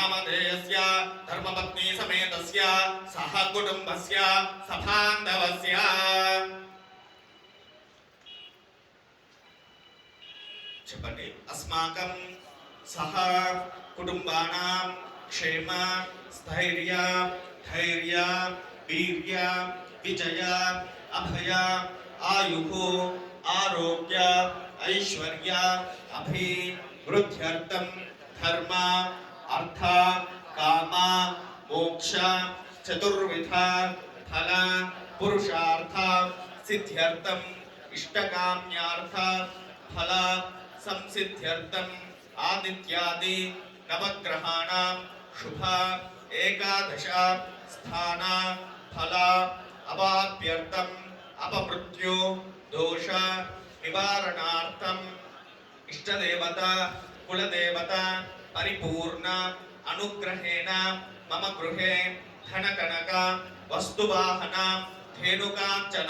नामधेयस्य धर्मपत्नी समेतस्य सह कुटुंबस्य सबान्धवस्य చెప్పండి अस्माकं सह कुटुंबानां क्षेम स्थैर्य धैर्य वीर्य विजय अभय आयुः आरोग्य ऐश्वर्य अभिवृद्ध्यर्थं धर्म अर्थ काम मोक्ष चतुर्विध फल पुरुषार्थ सिद्ध्यर्थम इष्टकाम्यार्थ फल संसिद्ध्यर्थम आदित्यादि नवग्रहाणां शुभ एकादश स्थान फल अवाप्यर्थम अपमृत्यु दोष निवारणार्थम इष्टदेवता कुलदेवता परिपूर्ण अनुग्रहेण मम गृहे धनकनक वस्तुवाहन धेनुकांचन